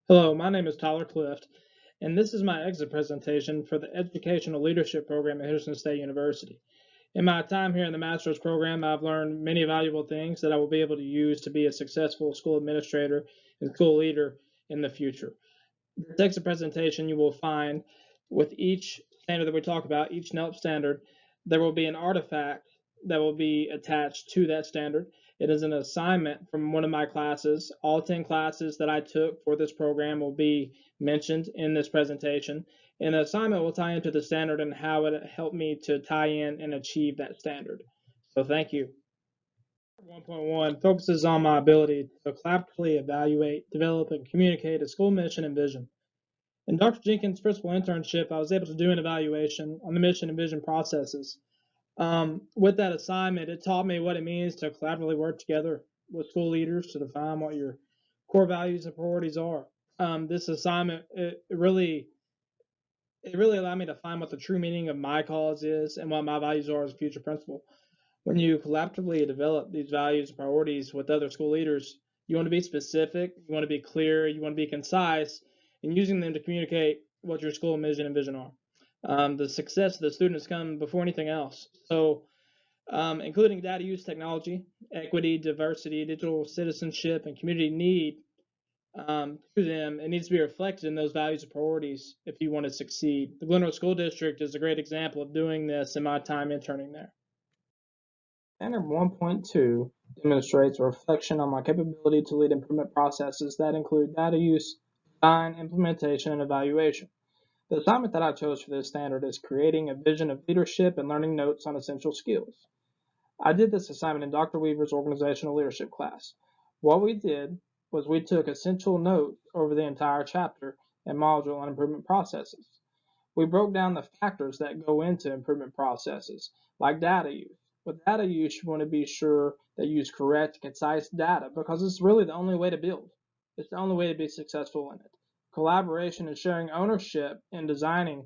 Hello, my name is Tyler Clift, and this is my exit presentation for the Educational Leadership Program at Henderson State University. In my time here in the master's program, I've learned many valuable things that I will be able to use to be a successful school administrator and school leader in the future. This exit presentation you will find with each standard that we talk about, each NELP standard, there will be an artifact that will be attached to that standard. It is an assignment from one of my classes. All 10 classes that I took for this program will be mentioned in this presentation. And the assignment will tie into the standard and how it helped me to tie in and achieve that standard. So thank you. 1.1 focuses on my ability to collaboratively evaluate, develop, and communicate a school mission and vision. In Dr. Jenkins' principal internship, I was able to do an evaluation on the mission and vision processes. With that assignment, it taught me what it means to collaboratively work together with school leaders to define what your core values and priorities are. This assignment it really allowed me to find what the true meaning of my cause is and what my values are as a future principal. When you collaboratively develop these values and priorities with other school leaders, you want to be specific, you want to be clear, you want to be concise, and using them to communicate what your school mission and vision are. The success of the students come before anything else. So, including data use technology, equity, diversity, digital citizenship, and community need to them, it needs to be reflected in those values and priorities if you want to succeed. The Glen Road School District is a great example of doing this in my time interning there. Standard 1.2 demonstrates a reflection on my capability to lead improvement processes that include data use, design, implementation, and evaluation. The assignment that I chose for this standard is creating a vision of leadership and learning notes on essential skills. I did this assignment in Dr. Weaver's organizational leadership class. What we did was we took essential notes over the entire chapter and module on improvement processes. We broke down the factors that go into improvement processes, like data use. With data use, you want to be sure that you use correct, concise data because it's really the only way to build. It's the only way to be successful in it. Collaboration and sharing ownership in designing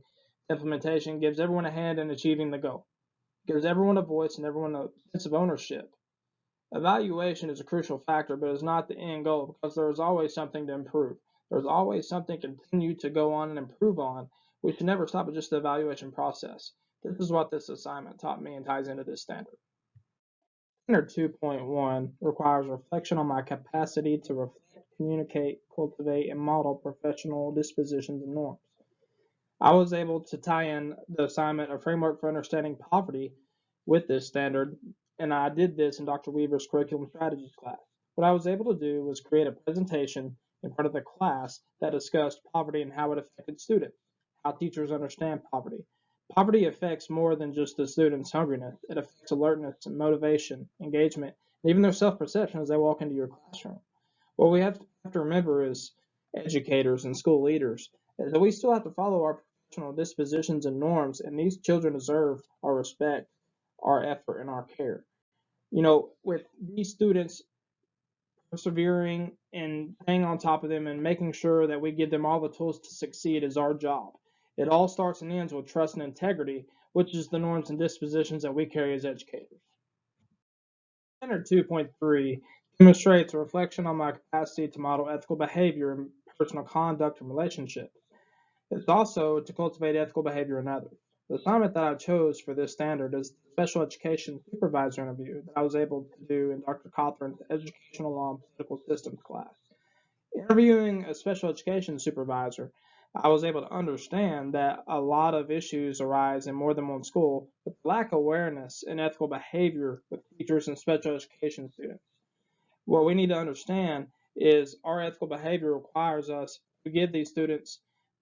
implementation gives everyone a hand in achieving the goal. It gives everyone a voice and everyone a sense of ownership. Evaluation is a crucial factor, but is not the end goal because there is always something to improve. There's always something to continue to go on and improve on. We should never stop at just the evaluation process. This is what this assignment taught me and ties into this standard. Standard 2.1 requires reflection on my capacity to reflect, communicate, cultivate, and model professional dispositions and norms. I was able to tie in the assignment, a framework for understanding poverty, with this standard, and I did this in Dr. Weaver's curriculum strategies class. What I was able to do was create a presentation in front of the class that discussed poverty and how it affected students, how teachers understand poverty. Poverty affects more than just the students' hungriness. It affects alertness and motivation, engagement, and even their self-perception as they walk into your classroom. What we have to remember as educators and school leaders is that we still have to follow our professional dispositions and norms, and these children deserve our respect, our effort, and our care. With these students persevering and staying on top of them and making sure that we give them all the tools to succeed is our job. It all starts and ends with trust and integrity, which is the norms and dispositions that we carry as educators. Standard 2.3 demonstrates a reflection on my capacity to model ethical behavior in personal conduct and relationships. It's also to cultivate ethical behavior in others. The assignment that I chose for this standard is the special education supervisor interview that I was able to do in Dr. Cothran's Educational Law and Political Systems class. Interviewing a special education supervisor, I was able to understand that a lot of issues arise in more than one school with lack of awareness and ethical behavior with teachers and special education students. What we need to understand is our ethical behavior requires us to give these students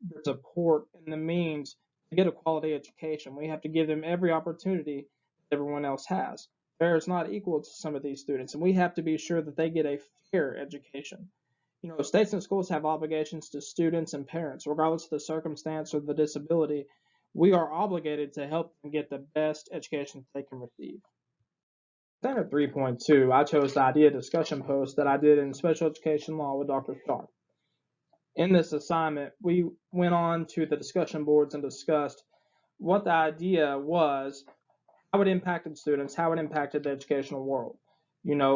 the support and the means to get a quality education. We have to give them every opportunity that everyone else has. Fair is not equal to some of these students, and we have to be sure that they get a fair education. States and schools have obligations to students and parents, regardless of the circumstance or the disability. We are obligated to help them get the best education they can receive. Standard 3.2, I chose the idea discussion post that I did in special education law with Dr. Sharp. In this assignment, we went on to the discussion boards and discussed what the idea was, how it impacted students, how it impacted the educational world.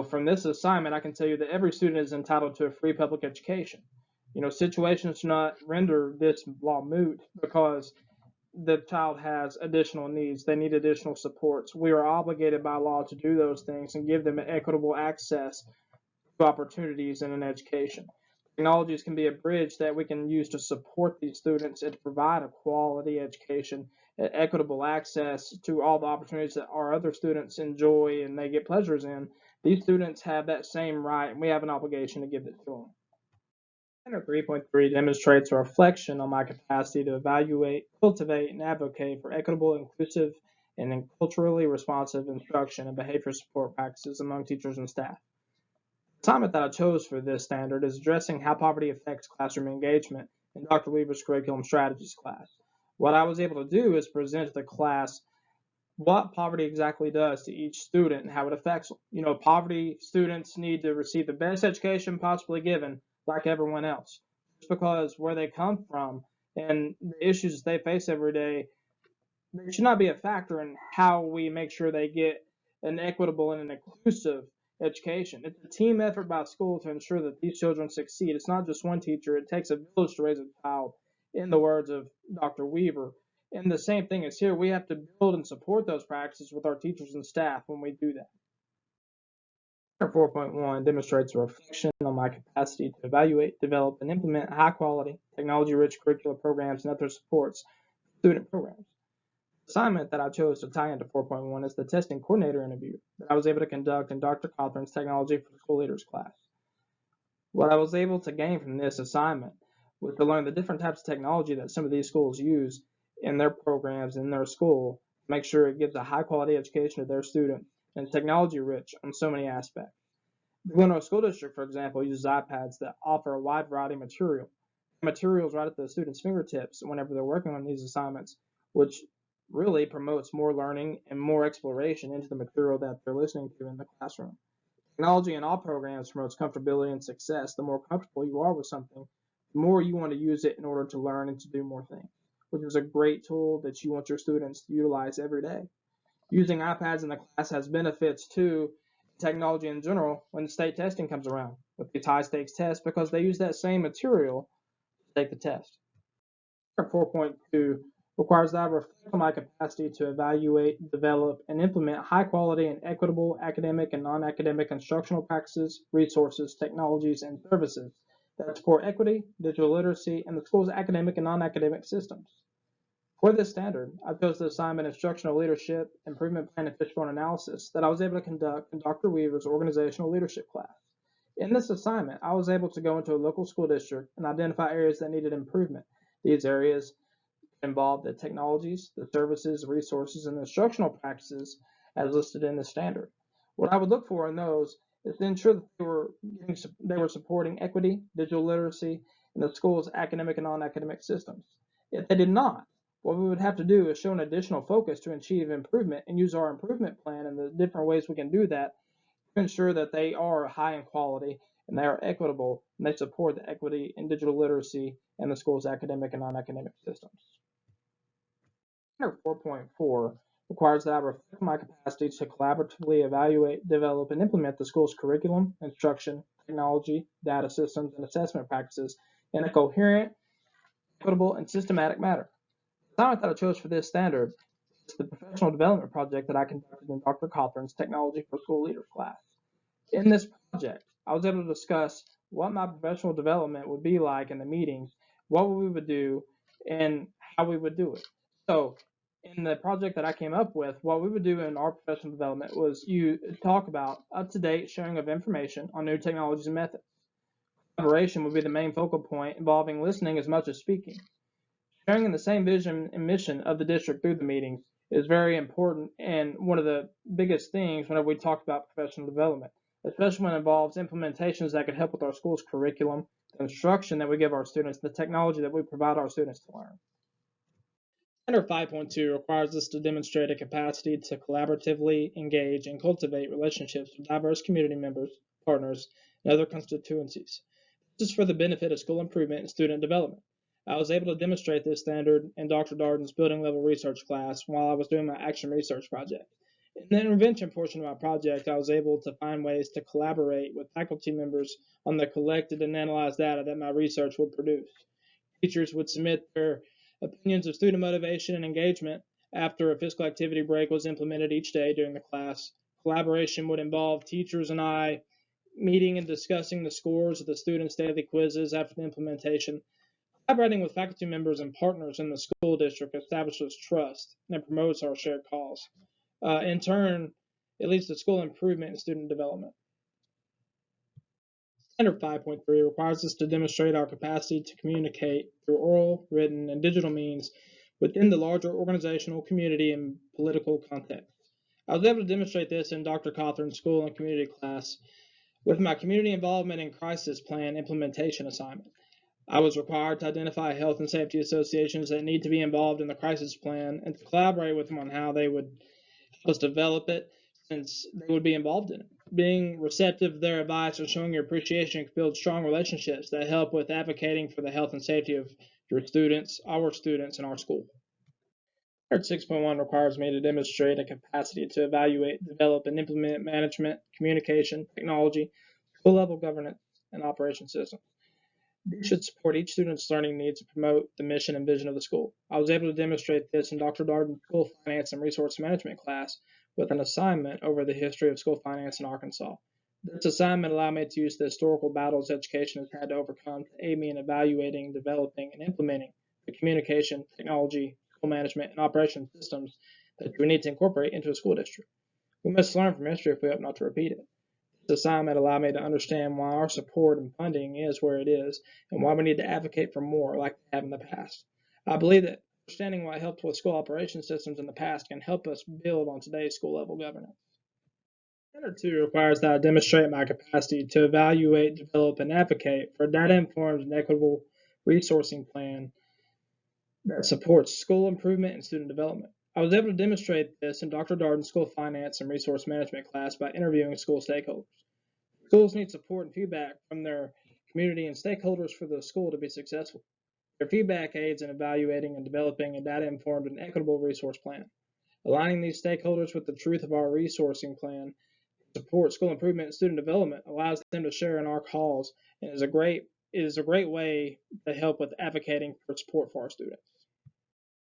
From this assignment, I can tell you that every student is entitled to a free public education. Situations do not render this law moot because the child has additional needs. They need additional supports. We are obligated by law to do those things and give them equitable access to opportunities in an education. Technologies can be a bridge that we can use to support these students and to provide a quality education, equitable access to all the opportunities that our other students enjoy and they get pleasures in. These students have that same right, and we have an obligation to give it to them. Standard 3.3 demonstrates a reflection on my capacity to evaluate, cultivate, and advocate for equitable, inclusive, and culturally responsive instruction and behavior support practices among teachers and staff. The assignment that I chose for this standard is addressing how poverty affects classroom engagement in Dr. Weaver's curriculum strategies class. What I was able to do is present to the class what poverty exactly does to each student and how it affects them. Poverty students need to receive the best education possibly given, like everyone else. Just because where they come from and the issues they face every day, they should not be a factor in how we make sure they get an equitable and an inclusive education. It's a team effort by school to ensure that these children succeed. It's not just one teacher. It takes a village to raise a child, in the words of Dr. Weaver. And the same thing is here. We have to build and support those practices with our teachers and staff when we do that. 4.1 demonstrates a reflection on my capacity to evaluate, develop, and implement high-quality, technology-rich curricular programs and other supports for student programs. The assignment that I chose to tie into 4.1 is the testing coordinator interview that I was able to conduct in Dr. Cothran's Technology for School Leaders class. What I was able to gain from this assignment was to learn the different types of technology that some of these schools use in their programs in their school to make sure it gives a high quality education to their students and technology rich on so many aspects. The Glen Rose School District, for example, uses iPads that offer a wide variety of materials right at the students' fingertips whenever they're working on these assignments, which really promotes more learning and more exploration into the material that they're listening to in the classroom. Technology in all programs promotes comfortability and success. The more comfortable you are with something, the more you want to use it in order to learn and to do more things, which is a great tool that you want your students to utilize every day. Using iPads in the class has benefits to technology in general when state testing comes around with these high stakes tests because they use that same material to take the test. 4.2 requires that I reflect on my capacity to evaluate, develop, and implement high quality and equitable academic and non-academic instructional practices, resources, technologies, and services that support equity, digital literacy, and the school's academic and non-academic systems. For this standard, I chose the assignment Instructional Leadership, Improvement Plan, and Fishbone Analysis that I was able to conduct in Dr. Weaver's Organizational Leadership class. In this assignment, I was able to go into a local school district and identify areas that needed improvement. These areas involved the technologies, the services, resources, and instructional practices as listed in the standard. What I would look for in those is to ensure that they were supporting equity, digital literacy, and the school's academic and non-academic systems. If they did not, what we would have to do is show an additional focus to achieve improvement and use our improvement plan and the different ways we can do that to ensure that they are high in quality and they are equitable and they support the equity and digital literacy and the school's academic and non-academic systems. 4.4 requires that I reflect my capacity to collaboratively evaluate, develop, and implement the school's curriculum, instruction, technology, data systems, and assessment practices in a coherent, equitable, and systematic manner. The assignment that I chose for this standard is the professional development project that I conducted in Dr. Cothran's Technology for School Leaders class. In this project, I was able to discuss what my professional development would be like in the meetings, what we would do, and how we would do it. So, in the project that I came up with, what we would do in our professional development was you talk about up-to-date sharing of information on new technologies and methods. Collaboration would be the main focal point, involving listening as much as speaking. Sharing in the same vision and mission of the district through the meetings is very important and one of the biggest things whenever we talk about professional development, especially when it involves implementations that could help with our school's curriculum, the instruction that we give our students, the technology that we provide our students to learn. Standard 5.2 requires us to demonstrate a capacity to collaboratively engage and cultivate relationships with diverse community members, partners, and other constituencies. This is for the benefit of school improvement and student development. I was able to demonstrate this standard in Dr. Darden's building level research class while I was doing my action research project. In the intervention portion of my project, I was able to find ways to collaborate with faculty members on the collected and analyzed data that my research would produce. Teachers would submit their opinions of student motivation and engagement after a physical activity break was implemented each day during the class. Collaboration would involve teachers and I meeting and discussing the scores of the students' daily quizzes after the implementation. Collaborating with faculty members and partners in the school district establishes trust and promotes our shared cause. In turn, it leads to school improvement and student development. Standard 5.3 requires us to demonstrate our capacity to communicate through oral, written, and digital means within the larger organizational, community, and political context. I was able to demonstrate this in Dr. Cawthorn's school and community class with my community involvement and crisis plan implementation assignment. I was required to identify health and safety associations that need to be involved in the crisis plan and to collaborate with them on how they would help us develop it since they would be involved in it. Being receptive to their advice and showing your appreciation can build strong relationships that help with advocating for the health and safety of your students, and our school. Standard 6.1 requires me to demonstrate a capacity to evaluate, develop, and implement management, communication, technology, school-level governance, and operation systems. These should support each student's learning needs and promote the mission and vision of the school. I was able to demonstrate this in Dr. Darden's School Finance and Resource Management class with an assignment over the history of school finance in Arkansas. This assignment allowed me to use the historical battles education has had to overcome to aid me in evaluating, developing, and implementing the communication, technology, school management, and operation systems that we need to incorporate into a school district. We must learn from history if we hope not to repeat it. This assignment allowed me to understand why our support and funding is where it is and why we need to advocate for more like we have in the past. I believe that understanding what helped with school operation systems in the past can help us build on today's school level governance. Standard 2 requires that I demonstrate my capacity to evaluate, develop, and advocate for a data-informed and equitable resourcing plan that supports school improvement and student development. I was able to demonstrate this in Dr. Darden's School Finance and Resource Management class by interviewing school stakeholders. Schools need support and feedback from their community and stakeholders for the school to be successful. Their feedback aids in evaluating and developing a data-informed and equitable resource plan. Aligning these stakeholders with the truth of our resourcing plan to support school improvement and student development allows them to share in our cause and is a great way to help with advocating for support for our students.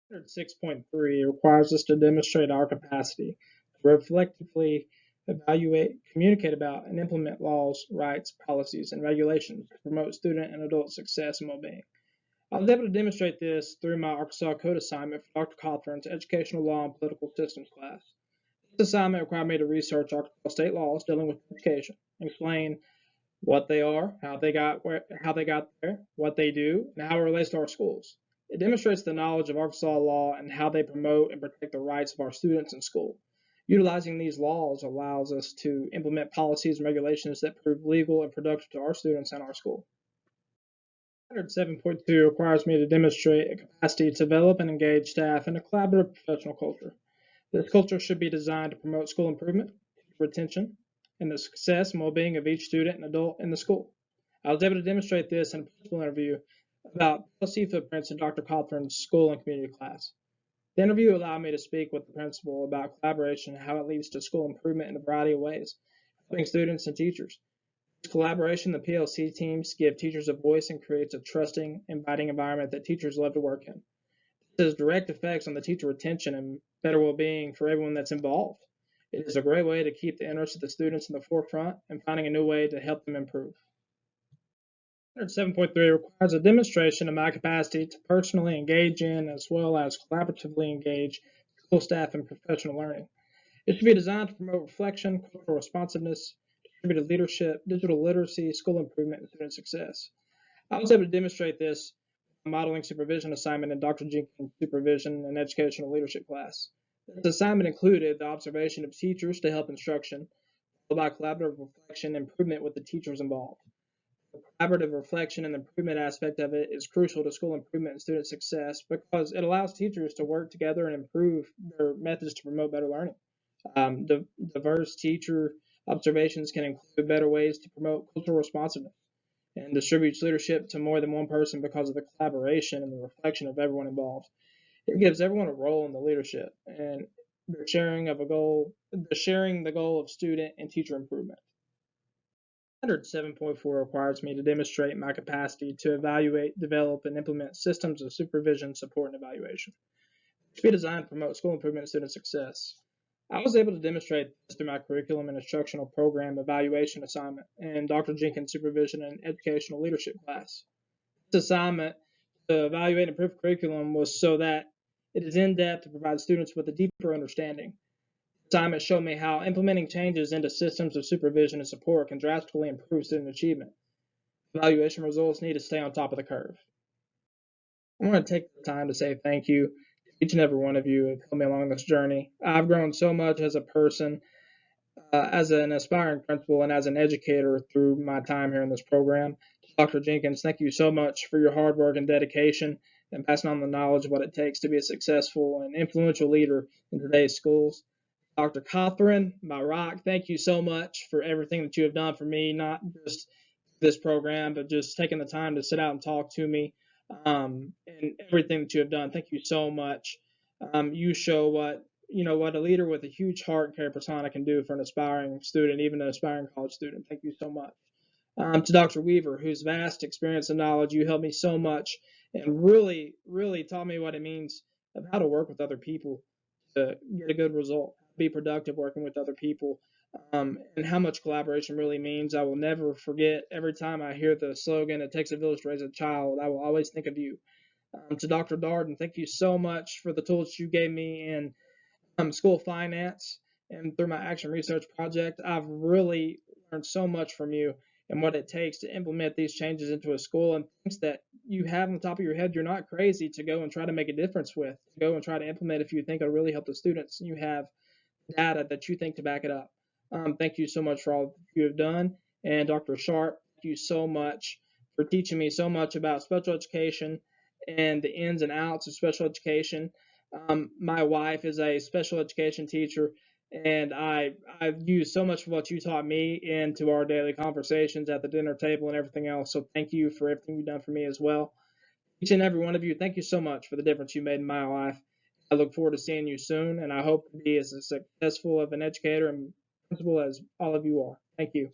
Standard 6.3 requires us to demonstrate our capacity to reflectively evaluate, communicate about, and implement laws, rights, policies, and regulations to promote student and adult success and well-being. I was able to demonstrate this through my Arkansas Code assignment for Dr. Cawthorn's Educational Law and Political Systems class. This assignment required me to research Arkansas state laws dealing with education, explain what they are, how they got there, what they do, and how it relates to our schools. It demonstrates the knowledge of Arkansas law and how they promote and protect the rights of our students in school. Utilizing these laws allows us to implement policies and regulations that prove legal and productive to our students and our school. Standard 7.2 requires me to demonstrate a capacity to develop and engage staff in a collaborative professional culture. This culture should be designed to promote school improvement, retention, and the success and well-being of each student and adult in the school. I was able to demonstrate this in a principal interview about policy footprints in Dr. Cawthorn's school and community class. The interview allowed me to speak with the principal about collaboration and how it leads to school improvement in a variety of ways, helping students and teachers. This collaboration, the PLC teams give teachers a voice and creates a trusting, inviting environment that teachers love to work in. This has direct effects on the teacher retention and better well-being for everyone that's involved. It is a great way to keep the interests of the students in the forefront and finding a new way to help them improve. Standard 7.3 requires a demonstration of my capacity to personally engage in as well as collaboratively engage school staff in professional learning. It should be designed to promote reflection, cultural responsiveness, distributed leadership, digital literacy, school improvement, and student success. I was able to demonstrate this modeling supervision assignment in Dr. Jenkins' supervision and educational leadership class. This assignment included the observation of teachers to help instruction, followed by collaborative reflection and improvement with the teachers involved. The collaborative reflection and improvement aspect of it is crucial to school improvement and student success because it allows teachers to work together and improve their methods to promote better learning. Diverse teacher observations can include better ways to promote cultural responsiveness and distributes leadership to more than one person because of the collaboration and the reflection of everyone involved. It gives everyone a role in the leadership, and sharing the goal of student and teacher improvement. Standard 7.4 requires me to demonstrate my capacity to evaluate, develop, and implement systems of supervision, support, and evaluation to be designed to promote school improvement and student success. I was able to demonstrate this through my curriculum and instructional program evaluation assignment and Dr. Jenkins' supervision and educational leadership class. This assignment to evaluate and improve curriculum was so that it is in depth to provide students with a deeper understanding. The assignment showed me how implementing changes into systems of supervision and support can drastically improve student achievement. Evaluation results need to stay on top of the curve. I want to take the time to say thank you to each and every one of you who have helped me along this journey. I've grown so much as a person, as an aspiring principal, and as an educator through my time here in this program. Dr. Jenkins, thank you so much for your hard work and dedication and passing on the knowledge of what it takes to be a successful and influential leader in today's schools. Dr. Cothran, my rock, thank you so much for everything that you have done for me, not just this program, but just taking the time to sit out and talk to me, and everything that you have done. Thank you so much. You show what a leader with a huge heart and care persona can do for an aspiring student, even an aspiring college student. Thank you so much. To Dr. Weaver, whose vast experience and knowledge, you helped me so much and really, really taught me what it means of how to work with other people to get a good result, be productive working with other people, and how much collaboration really means. I will never forget. Every time I hear the slogan, "It takes a village to raise a child," I will always think of you. To Dr. Darden, thank you so much for the tools you gave me in school finance and through my action research project. I've really learned so much from you and what it takes to implement these changes into a school, and things that you have on the top of your head you're not crazy to go and try to make a difference with, to go and try to implement if you think it'll really help the students and you have data that you think to back it up. Thank you so much for all you have done. And Dr. Sharp, thank you so much for teaching me so much about special education and the ins and outs of special education. My wife is a special education teacher, and I've used so much of what you taught me into our daily conversations at the dinner table and everything else. So thank you for everything you've done for me as well. Each and every one of you, thank you so much for the difference you made in my life. I look forward to seeing you soon, and I hope to be as successful of an educator and principal as all of you are. Thank you.